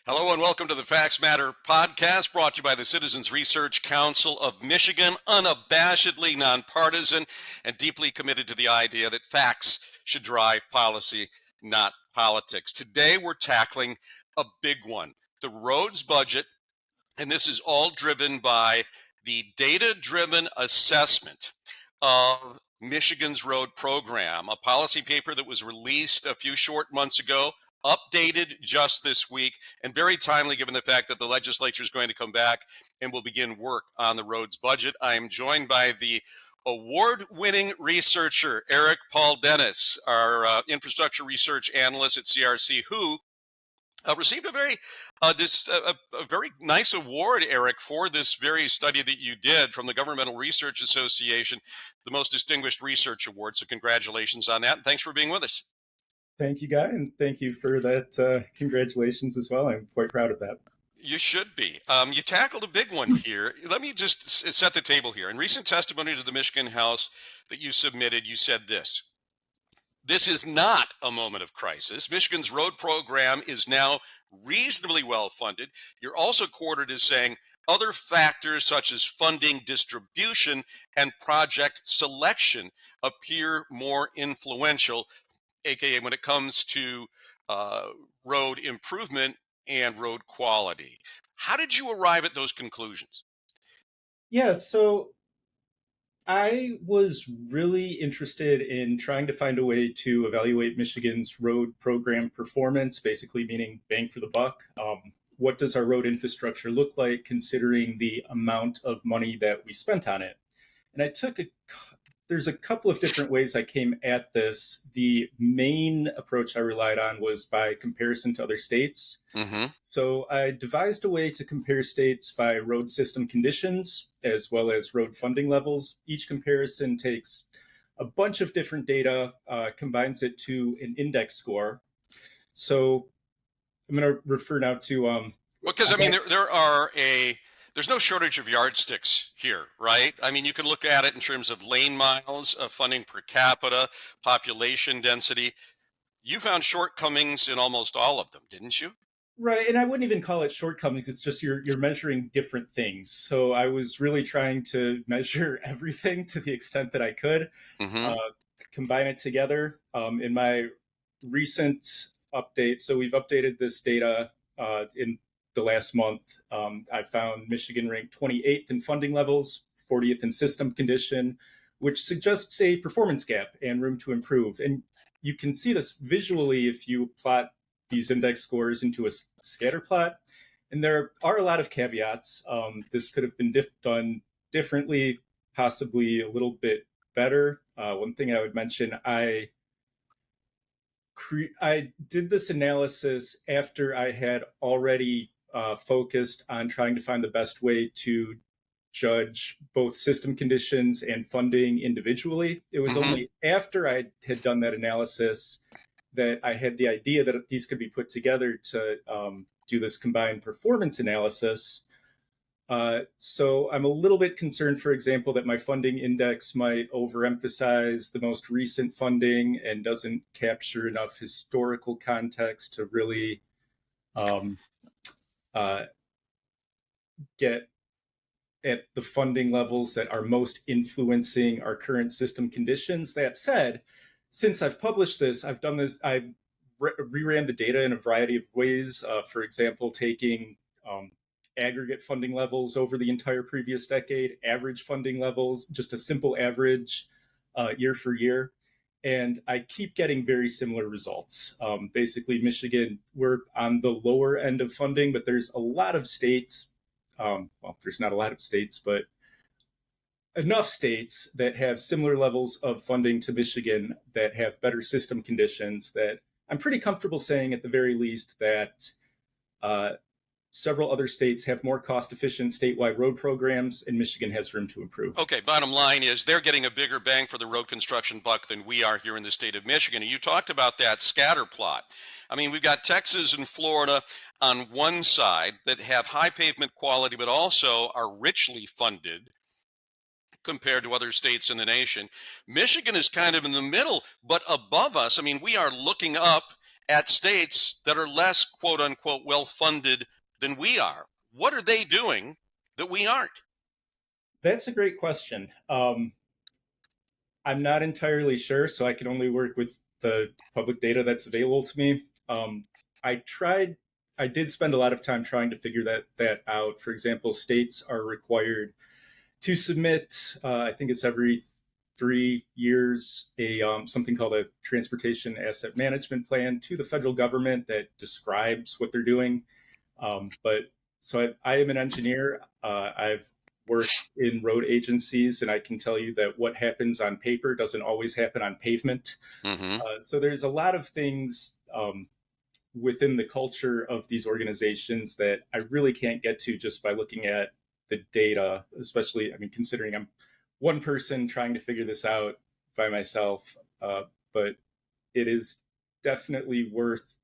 Hello and welcome to the Facts Matter podcast, brought to you by the Citizens Research Council of Michigan, unabashedly nonpartisan and deeply committed to the idea that facts should drive policy, not politics. Today we're tackling a big one, the roads budget, and this is all driven by the data-driven assessment of Michigan's road program, a policy paper that was released a few short months ago, updated just this week, and very timely given the fact that the legislature is going to come back and will begin work on the roads budget. I am joined by the award-winning researcher, Eric Paul Dennis, our infrastructure research analyst at CRC, who received a very nice award, Eric, for this very study that you did from the Governmental Research Association, the most distinguished research award. So congratulations on that, and thanks for being with us. Thank you, Guy, and thank you for that. Congratulations as well. I'm quite proud of that. You should be. You tackled a big one here. Let me just set the table here. In recent testimony to the Michigan House that you submitted, you said this. This is not a moment of crisis. Michigan's road program is now reasonably well funded. You're also quoted as saying other factors such as funding distribution and project selection appear more influential, aka when it comes to road improvement and road quality. How did you arrive at those conclusions? Yeah, so I was really interested in trying to find a way to evaluate Michigan's road program performance, basically meaning bang for the buck. What does our road infrastructure look like considering the amount of money that we spent on it? And there's a couple of different ways I came at this. The main approach I relied on was by comparison to other states. Mm-hmm. So I devised a way to compare states by road system conditions as well as road funding levels. Each comparison takes a bunch of different data, combines it to an index score. So I'm going to refer now to... There's no shortage of yardsticks here, right? I mean, you can look at it in terms of lane miles, of funding per capita, population density. You found shortcomings in almost all of them, didn't you? Right, and I wouldn't even call it shortcomings. It's just you're measuring different things. So I was really trying to measure everything to the extent that I could, combine it together. In my recent update, so we've updated this data in the last month. I found Michigan ranked 28th in funding levels, 40th in system condition, which suggests a performance gap and room to improve. And you can see this visually if you plot these index scores into a scatter plot. And there are a lot of caveats. This could have been done differently, possibly a little bit better. One thing I would mention, I did this analysis after I had already focused on trying to find the best way to judge both system conditions and funding individually. It was only after I had done that analysis that I had the idea that these could be put together to do this combined performance analysis. So I'm a little bit concerned, for example, that my funding index might overemphasize the most recent funding and doesn't capture enough historical context to really get at the funding levels that are most influencing our current system conditions. That said, since I've published this, I reran the data in a variety of ways. For example, taking aggregate funding levels over the entire previous decade, average funding levels, just a simple average year for year. And I keep getting very similar results. Basically, Michigan, we're on the lower end of funding, but there's a lot of states, there's not a lot of states, but enough states that have similar levels of funding to Michigan that have better system conditions that I'm pretty comfortable saying at the very least that several other states have more cost-efficient statewide road programs, and Michigan has room to improve. Okay, bottom line is they're getting a bigger bang for the road construction buck than we are here in the state of Michigan. And you talked about that scatter plot. I mean, we've got Texas and Florida on one side that have high pavement quality, but also are richly funded compared to other states in the nation. Michigan is kind of in the middle, but above us. I mean, we are looking up at states that are less, quote unquote, well funded than we are. What are they doing that we aren't? That's a great question. I'm not entirely sure, so I can only work with the public data that's available to me. I tried, I did spend a lot of time trying to figure that out. For example, states are required to submit, I think it's every 3 years, a something called a transportation asset management plan to the federal government that describes what they're doing. But so I am an engineer. I've worked in road agencies, and I can tell you that what happens on paper doesn't always happen on pavement. Mm-hmm. So there's a lot of things within the culture of these organizations that I really can't get to just by looking at the data, especially, I mean, considering I'm one person trying to figure this out by myself. But it is definitely worth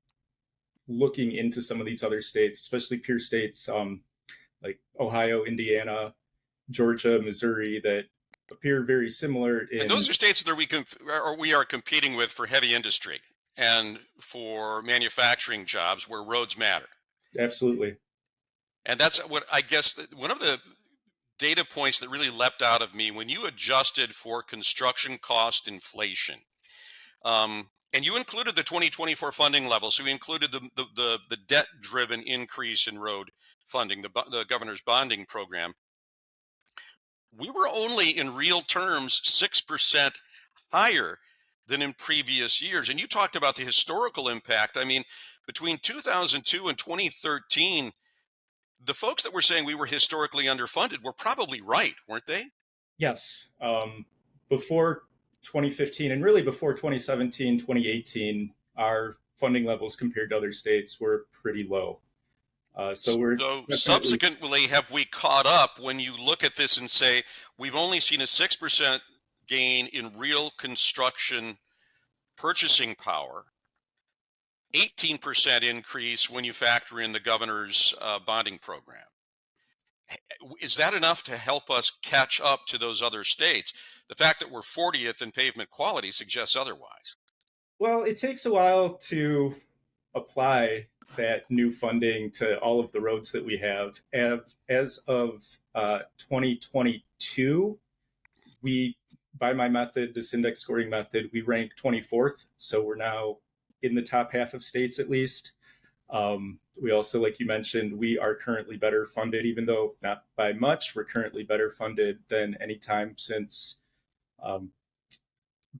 looking into some of these other states, especially peer states like Ohio, Indiana, Georgia, Missouri, that appear very similar And in. those are states that we are competing with for heavy industry and for manufacturing jobs where roads matter. Absolutely. And that's what I guess one of the data points that really leapt out of me when you adjusted for construction cost inflation. And you included the 2024 funding level. So we included the debt-driven increase in road funding, the governor's bonding program. We were only in real terms 6% higher than in previous years. And you talked about the historical impact. I mean, between 2002 and 2013, the folks that were saying we were historically underfunded were probably right, weren't they? Yes. Before 2015 and really before 2017, 2018, our funding levels compared to other states were pretty low. So we're So definitely. subsequently, have we caught up when you look at this and say we've only seen a 6% gain in real construction purchasing power, 18% increase when you factor in the governor's bonding program? Is that enough to help us catch up to those other states? The fact that we're 40th in pavement quality suggests otherwise. Well, it takes a while to apply that new funding to all of the roads that we have. As of 2022, we, by my method, this index scoring method, we rank 24th. So we're now in the top half of states at least. We also, like you mentioned, we are currently better funded, even though not by much. We're currently better funded than any time since,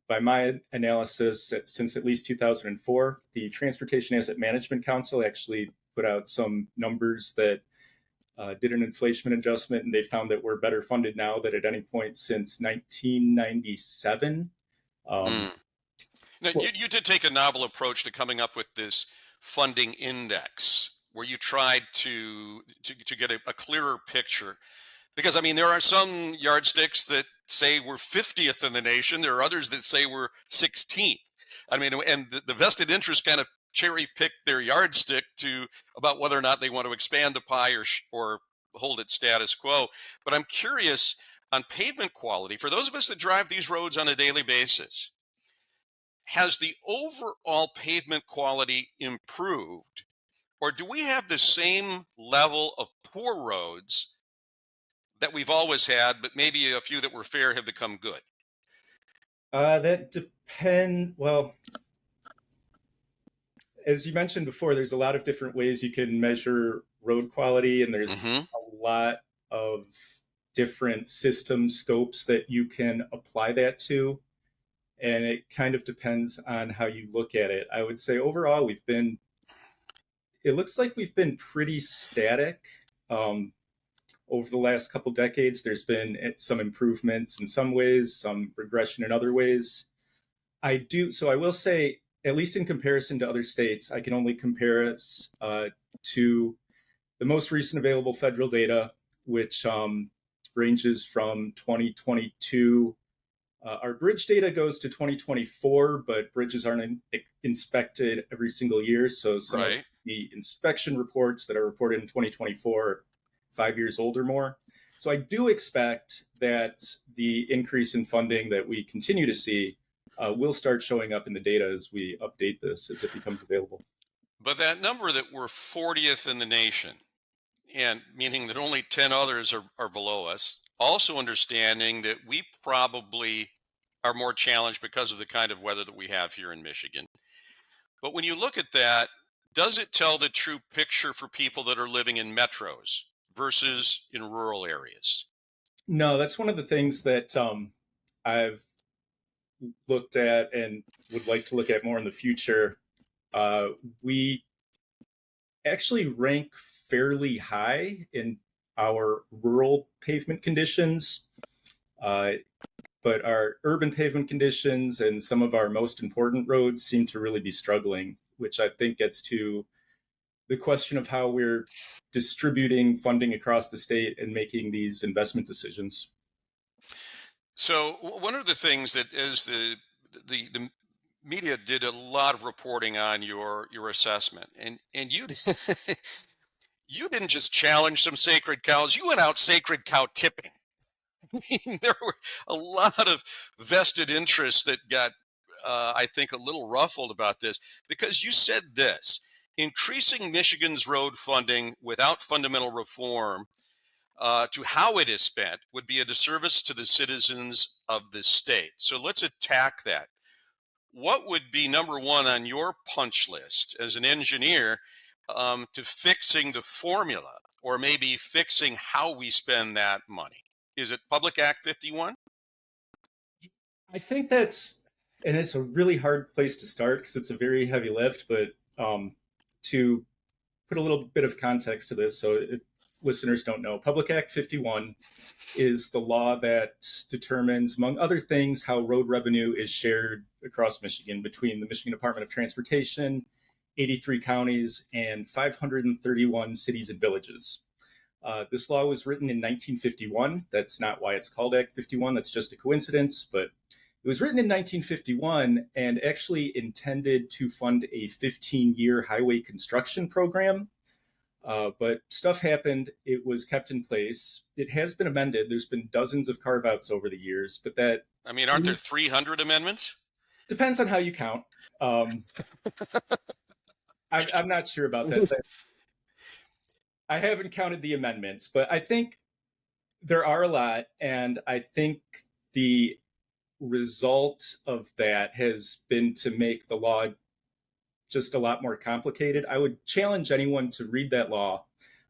by my analysis, since at least 2004. The Transportation Asset Management Council actually put out some numbers that did an inflation adjustment, and they found that we're better funded now than at any point since 1997. Mm. Now, Well, you did take a novel approach to coming up with this funding index where you tried to get a clearer picture. Because, I mean, there are some yardsticks that say we're 50th in the nation. There are others that say we're 16th. I mean, and the vested interest kind of cherry pick their yardstick to about whether or not they want to expand the pie or hold it status quo. But I'm curious on pavement quality, for those of us that drive these roads on a daily basis, has the overall pavement quality improved? Or do we have the same level of poor roads that we've always had, but maybe a few that were fair have become good? that depend. Well, as you mentioned before, there's a lot of different ways you can measure road quality, and there's Mm-hmm. a lot of different system scopes that you can apply that to. And it kind of depends on how you look at it. I would say overall, it looks like we've been pretty static. Um, Over the last couple decades, there's been some improvements in some ways, some regression in other ways. So I will say, at least in comparison to other states, I can only compare us to the most recent available federal data, which ranges from 2022. Our bridge data goes to 2024, but bridges aren't inspected every single year. So some of Right. the inspection reports that are reported in 2024 are 5 years old or more. So I do expect that the increase in funding that we continue to see will start showing up in the data as we update this as it becomes available. But that number that we're 40th in the nation, and meaning that only 10 others are below us, also understanding that we probably are more challenged because of the kind of weather that we have here in Michigan. But when you look at that, does it tell the true picture for people that are living in metros versus in rural areas? No, that's one of the things that I've looked at and would like to look at more in the future. We actually rank fairly high in our rural pavement conditions, uh, but our urban pavement conditions and some of our most important roads seem to really be struggling, which I think gets to the question of how we're distributing funding across the state and making these investment decisions. So one of the things that is the media did a lot of reporting on your assessment, and you you didn't just challenge some sacred cows, you went out sacred cow tipping. There were a lot of vested interests that got, I think, a little ruffled about this because you said this: increasing Michigan's road funding without fundamental reform to how it is spent would be a disservice to the citizens of the state. So let's attack that. What would be number one on your punch list as an engineer to fixing the formula or maybe fixing how we spend that money? Is it Public Act 51? I think and it's a really hard place to start because it's a very heavy lift, but to put a little bit of context to this, so if listeners don't know, Public Act 51 is the law that determines, among other things, how road revenue is shared across Michigan between the Michigan Department of Transportation, 83 counties, and 531 cities and villages. This law was written in 1951. That's not why it's called Act 51. That's just a coincidence. But it was written in 1951 and actually intended to fund a 15-year highway construction program. But stuff happened. It was kept in place. It has been amended. There's been dozens of carve-outs over the years, but that I mean, aren't there 300 amendments? depends on how you count. I'm not sure about that. I haven't counted the amendments, but I think there are a lot, and I think the result of that has been to make the law just a lot more complicated. I would challenge anyone to read that law.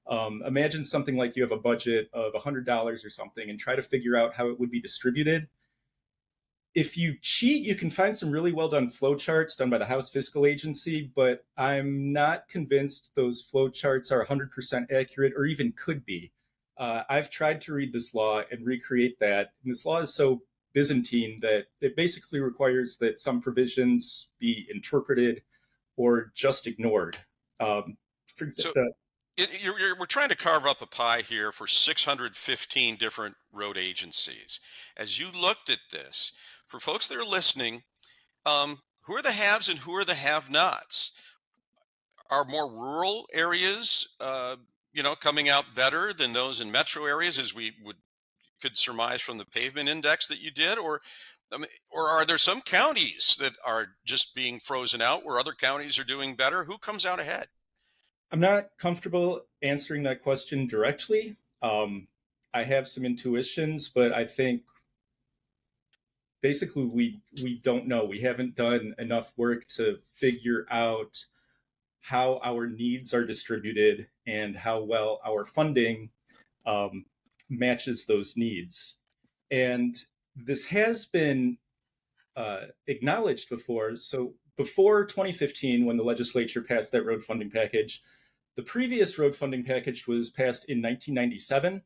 Imagine something like you have a budget of $100 or something and try to figure out how it would be distributed. If you cheat, you can find some really well done flowcharts done by the House Fiscal Agency, but I'm not convinced those flowcharts are 100% accurate or even could be. I've tried to read this law and recreate that. And this law is so Byzantine that it basically requires that some provisions be interpreted or just ignored. For example, We're trying to carve up a pie here for 615 different road agencies. As you looked at this, for folks that are listening, who are the haves and who are the have-nots? Are more rural areas, coming out better than those in metro areas, as we could surmise from the pavement index that you did, or are there some counties that are just being frozen out where other counties are doing better? Who comes out ahead? I'm not comfortable answering that question directly. I have some intuitions, but I think basically we don't know. We haven't done enough work to figure out how our needs are distributed and how well our funding matches those needs. And this has been acknowledged before. So before 2015, when the legislature passed that road funding package, the previous road funding package was passed in 1997.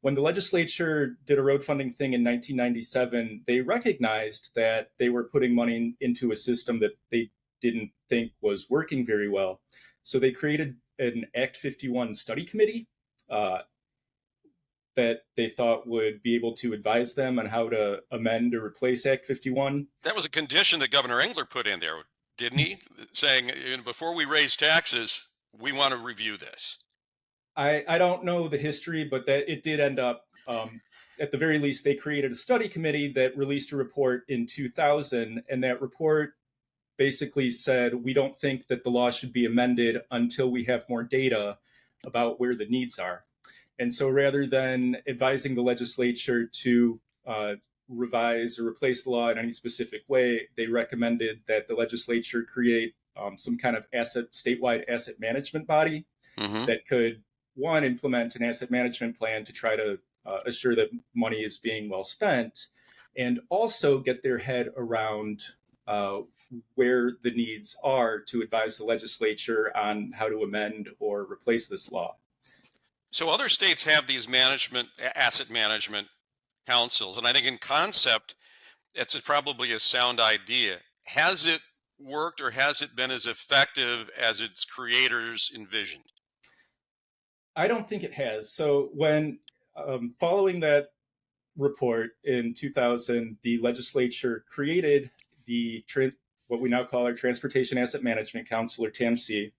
When the legislature did a road funding thing in 1997, they recognized that they were putting money into a system that they didn't think was working very well. So they created an Act 51 study committee that they thought would be able to advise them on how to amend or replace Act 51. That was a condition that Governor Engler put in there, didn't he? Saying, before we raise taxes, we want to review this. I don't know the history, but that it did end up At the very least, they created a study committee that released a report in 2000, and that report basically said we don't think that the law should be amended until we have more data about where the needs are. And so rather than advising the legislature to revise or replace the law in any specific way, they recommended that the legislature create some kind of statewide asset management body Mm-hmm. that could, one, implement an asset management plan to try to assure that money is being well spent, and also get their head around where the needs are to advise the legislature on how to amend or replace this law. So other states have these asset management councils, and I think in concept, it's probably a sound idea. Has it worked, or has it been as effective as its creators envisioned? I don't think it has. So when following that report in 2000, the legislature created what we now call our Transportation Asset Management Council, or TAMC.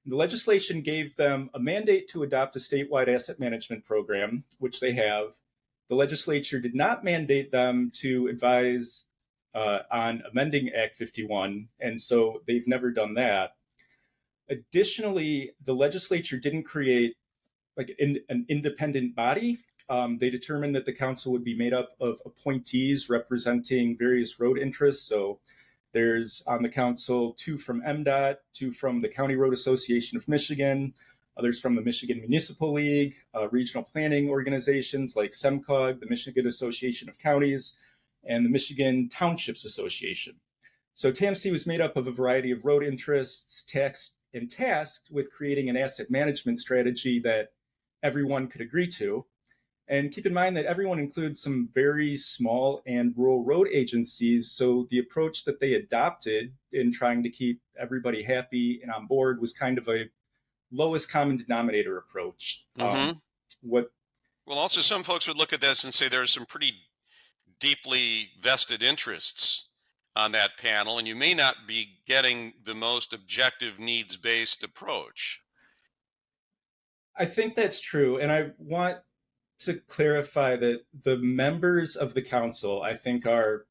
The legislation gave them a mandate to adopt a statewide asset management program, which they have. The legislature did not mandate them to advise on amending Act 51, and so they've never done that. Additionally, the legislature didn't create an independent body. They determined that the council would be made up of appointees representing various road interests. So there's on the council 2 from MDOT, 2 from the County Road Association of Michigan, others from the Michigan Municipal League, regional planning organizations like SEMCOG, the Michigan Association of Counties, and the Michigan Townships Association. So TAMC was made up of a variety of road interests, tasked with creating an asset management strategy that everyone could agree to. And keep in mind that everyone includes some very small and rural road agencies. So the approach that they adopted in trying to keep everybody happy and on board was kind of a lowest common denominator approach. Mm-hmm. What Well, also, some folks would look at this and say there's some pretty deeply vested interests on that panel, and you may not be getting the most objective needs-based approach. I think that's true. And I want to clarify that the members of the council, I think, are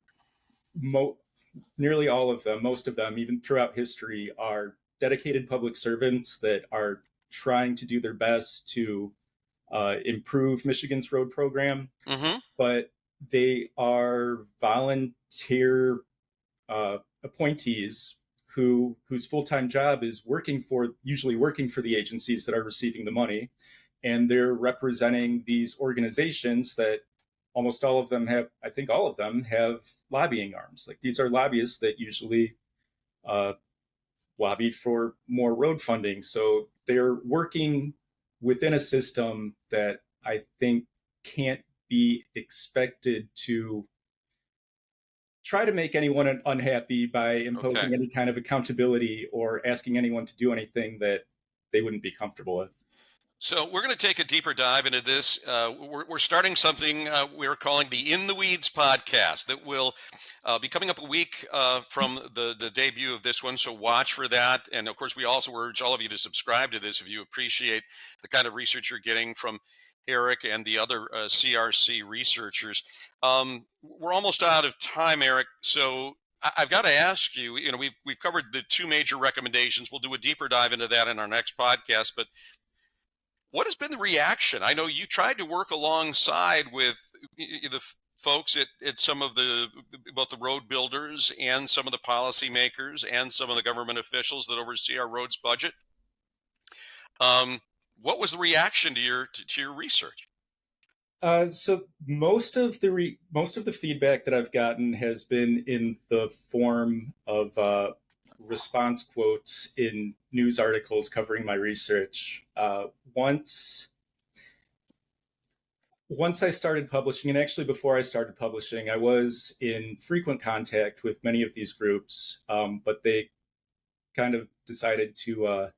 nearly all of them, most of them, even throughout history, are dedicated public servants that are trying to do their best to improve Michigan's road program. Mm-hmm. But they are volunteer appointees whose full-time job is usually working for the agencies that are receiving the money, and they're representing these organizations that almost all of them have, I think all of them have lobbying arms. Like, these are lobbyists that usually lobby for more road funding. So they're working within a system that I think can't be expected to try to make anyone unhappy by imposing any kind of accountability or asking anyone to do anything that they wouldn't be comfortable with. So we're going to take a deeper dive into this. We're starting something we're calling the In the Weeds podcast that will be coming up a week from the debut of this one. So watch for that. And of course, we also urge all of you to subscribe to this if you appreciate the kind of research you're getting from Eric and the other CRC researchers. We're almost out of time, Eric. So I've got to ask you, we've covered the 2 major recommendations. We'll do a deeper dive into that in our next podcast, but what has been the reaction? I know you tried to work alongside with the folks at some of both the road builders and some of the policymakers and some of the government officials that oversee our roads budget. What was the reaction to your research? So most of the feedback that I've gotten has been in the form of response quotes in news articles covering my research. Once I started publishing, and actually before I started publishing, I was in frequent contact with many of these groups, but they kind of decided to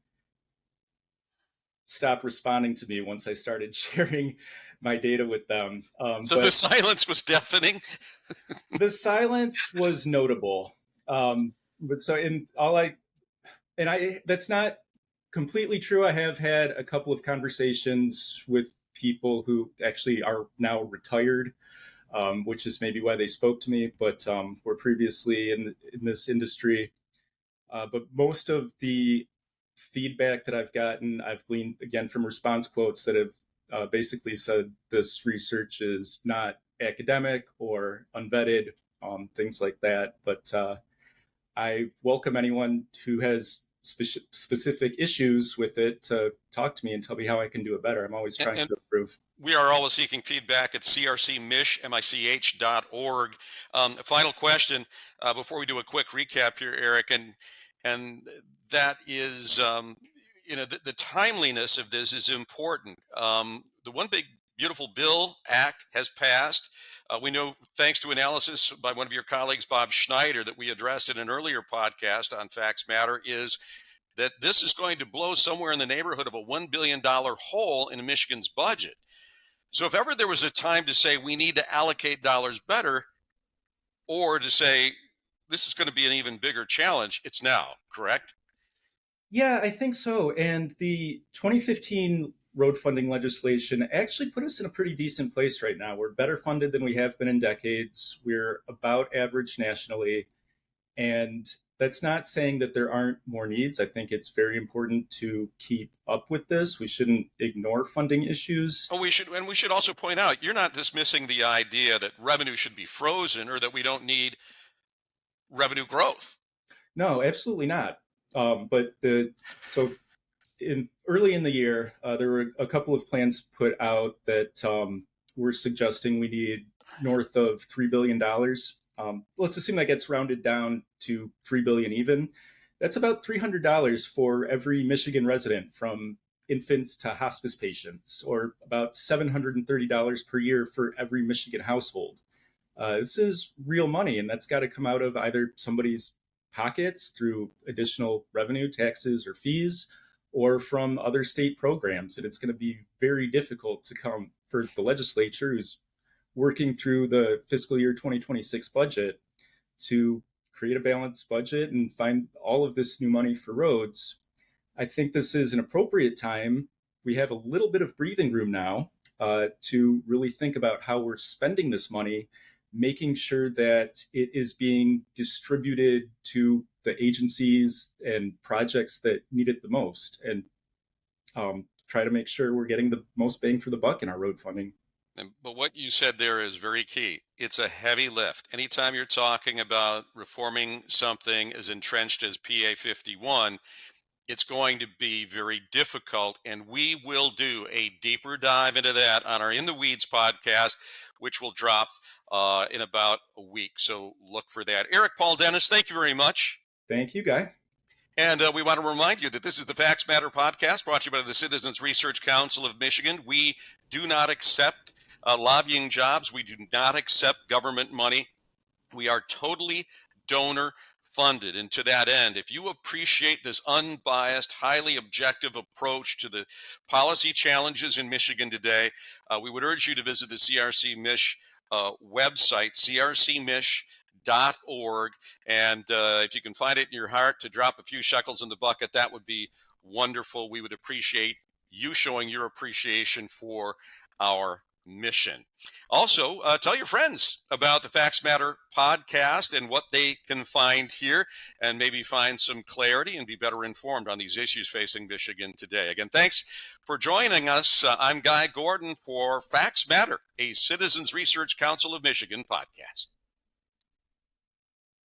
stop responding to me once I started sharing my data with them. So the silence was deafening? The silence was notable. That's not completely true. I have had a couple of conversations with people who actually are now retired, which is maybe why they spoke to me, but were previously in this industry. But most of the feedback that I've gotten, I've gleaned again from response quotes that have basically said this research is not academic or unvetted, things like that. But I welcome anyone who has specific issues with it to talk to me and tell me how I can do it better. I'm always trying And to improve. we are always seeking feedback at crcmich.org. Final question before we do a quick recap here, Eric, and that is, the timeliness of this is important. The One Big Beautiful Bill Act has passed. We know, thanks to analysis by one of your colleagues, Bob Schneider, that we addressed in an earlier podcast on Facts Matter, is that this is going to blow somewhere in the neighborhood of a $1 billion hole in Michigan's budget. So if ever there was a time to say we need to allocate dollars better, or to say this is going to be an even bigger challenge, it's now, correct? Yeah, I think so. And the 2015 road funding legislation actually put us in a pretty decent place right now. We're better funded than we have been in decades. We're about average nationally. And that's not saying that there aren't more needs. I think it's very important to keep up with this. We shouldn't ignore funding issues. Oh, we should also point out, you're not dismissing the idea that revenue should be frozen or that we don't need revenue growth. No, absolutely not. But so early in the year, there were a couple of plans put out that were suggesting we need north of $3 billion. Let's assume that gets rounded down to $3 billion even. That's about $300 for every Michigan resident, from infants to hospice patients, or about $730 per year for every Michigan household. This is real money, and that's got to come out of either somebody's pockets through additional revenue, taxes, or fees, or from other state programs. And it's going to be very difficult to come for the legislature, who's working through the fiscal year 2026 budget, to create a balanced budget and find all of this new money for roads. I think this is an appropriate time. We have a little bit of breathing room now to really think about how we're spending this money, making sure that it is being distributed to the agencies and projects that need it the most, and try to make sure we're getting the most bang for the buck in our road funding. But what you said there is very key. It's a heavy lift. Anytime you're talking about reforming something as entrenched as PA 51, it's going to be very difficult. And we will do a deeper dive into that on our In the Weeds podcast, which will drop in about a week. So look for that. Eric Paul Dennis, thank you very much. Thank you, Guy. And we want to remind you that this is the Facts Matter podcast, brought to you by the Citizens Research Council of Michigan. We do not accept lobbying jobs. We do not accept government money. We are totally donor funded. And to that end, if you appreciate this unbiased, highly objective approach to the policy challenges in Michigan today, we would urge you to visit the CRC Mich website, crcmich.org. And if you can find it in your heart to drop a few shekels in the bucket, that would be wonderful. We would appreciate you showing your appreciation for our mission. Also, tell your friends about the Facts Matter podcast and what they can find here, and maybe find some clarity and be better informed on these issues facing Michigan today. Again, thanks for joining us. I'm Guy Gordon for Facts Matter, a Citizens Research Council of Michigan podcast.